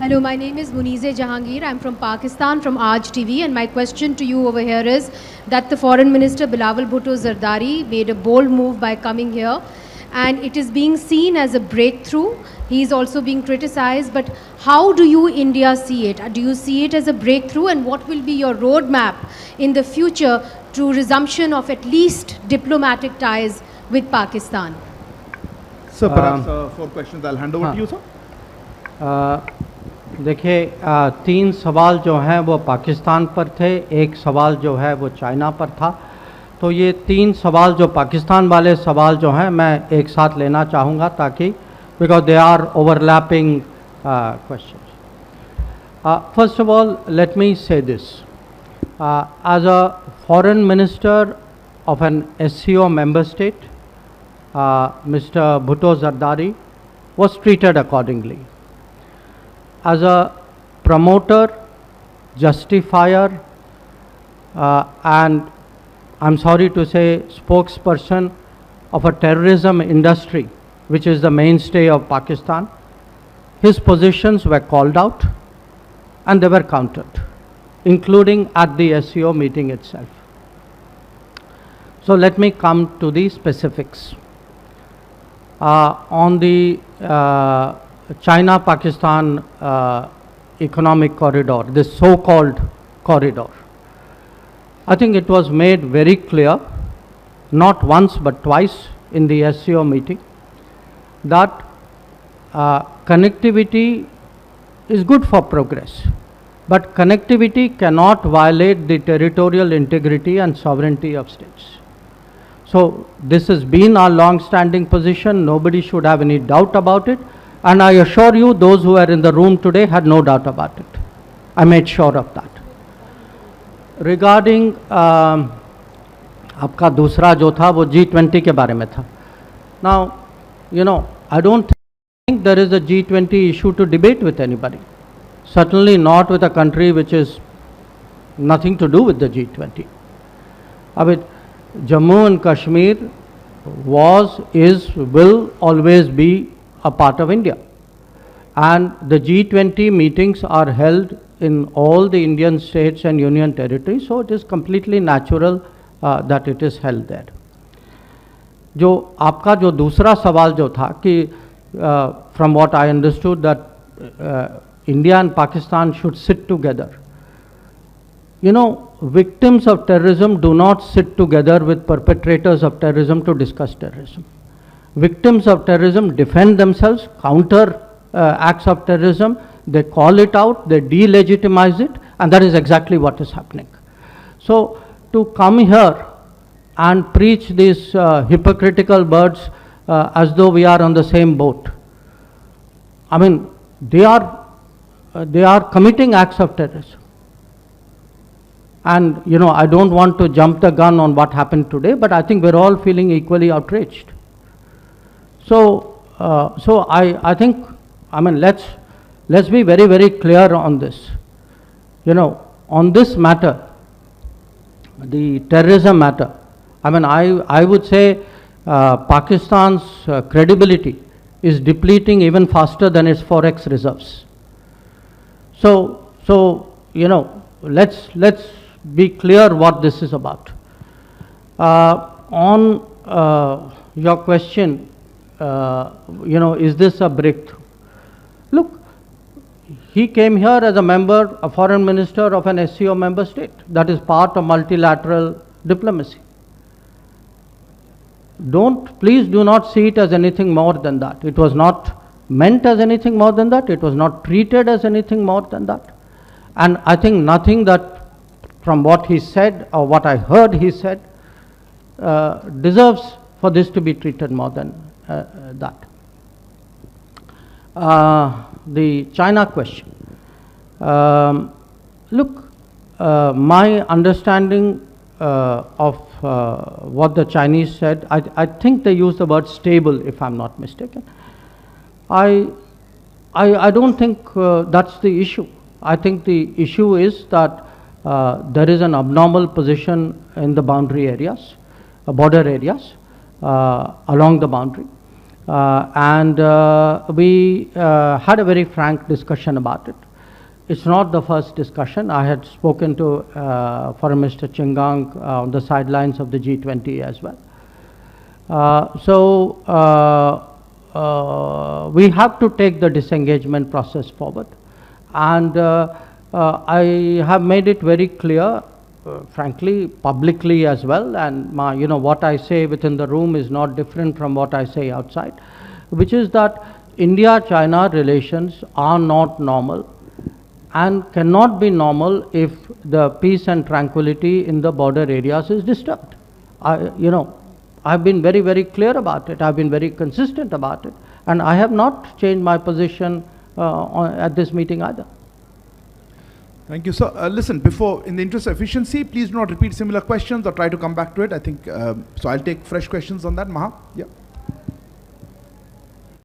Hello, my name is Munize Jahangir. I'm from Pakistan, from Aaj TV, and my question to you over here is that the Foreign Minister Bilawal Bhutto Zardari made a bold move by coming here, and it is being seen as a breakthrough. He is also being criticized, but how do you, India, see it? Do you see it as a breakthrough, and what will be your roadmap in the future to resumption of at least diplomatic ties with Pakistan? Sir, perhaps 4 questions. I'll hand over to you, sir. देखिए, 3 सवाल जो हैं वो पाकिस्तान पर थे, 1 सवाल जो है वो चाइना पर था। तो ये 3 सवाल जो पाकिस्तान वाले सवाल जो हैं मैं एक साथ लेना चाहूँगा ताकि because they are overlapping questions. First of all let me say this, as a foreign minister of an SCO member state, Mr. Bhutto Zardari was treated accordingly. As a promoter, justifier, and I'm sorry to say spokesperson of a terrorism industry which is the mainstay of Pakistan, his positions were called out and they were countered, including at the SCO meeting itself. So let me come to the specifics. On the China-Pakistan economic corridor, this so-called corridor, I think it was made very clear, not once but twice in the SCO meeting, that connectivity is good for progress, but connectivity cannot violate the territorial integrity and sovereignty of states. So this has been our long-standing position. Nobody should have any doubt about it. And I assure you, those who are in the room today had no doubt about it. I made sure of that. Regarding आपका दूसरा जो था वो G20 के बारे में था. Now, you know, I don't think there is a G20 issue to debate with anybody. Certainly not with a country which is nothing to do with the G20. I mean, Jammu and Kashmir was, is, will always be a part of India, and the G20 meetings are held in all the Indian states and union territories, so it is completely natural that it is held there. जो आपका जो दूसरा सवाल जो था कि from what I understood that India and Pakistan should sit together. You know, victims of terrorism do not sit together with perpetrators of terrorism to discuss terrorism. Victims of terrorism defend themselves, counter acts of terrorism, they call it out, they delegitimize it, and that is exactly what is happening. So to come here and preach these hypocritical words as though we are on the same boat, I mean, they are committing acts of terrorism. And, you know, I don't want to jump the gun on what happened today, but I think we're all feeling equally outraged. So, I think, I mean, let's be very, very clear on this. You know, on this matter, the terrorism matter, I mean, I would say Pakistan's credibility is depleting even faster than its forex reserves. So, you know, let's be clear what this is about. On your question, you know, is this a breakthrough? Look, he came here as a member, a foreign minister of an SCO member state. That is part of multilateral diplomacy. Please do not see it as anything more than that. It was not meant as anything more than that. It was not treated as anything more than that. And I think nothing that from what he said or what I heard he said deserves for this to be treated more than that. The China question. Look, my understanding of what the Chinese said, I think they used the word stable, if I'm not mistaken. I don't think that's the issue. I think the issue is that there is an abnormal position in the boundary areas, border areas, along the boundary. We had a very frank discussion about it. It's not the first discussion. I had spoken to Foreign Minister Chingang on the sidelines of the G20 as well. We have to take the disengagement process forward. And I have made it very clear, frankly, publicly as well, and what I say within the room is not different from what I say outside, which is that India-China relations are not normal and cannot be normal if the peace and tranquility in the border areas is disturbed. I've been very, very clear about it. I've been very consistent about it. And I have not changed my position at this meeting either. Thank you, sir. Listen, in the interest of efficiency, please do not repeat similar questions or try to come back to it. I think, so I'll take fresh questions on that. Maha? Yeah.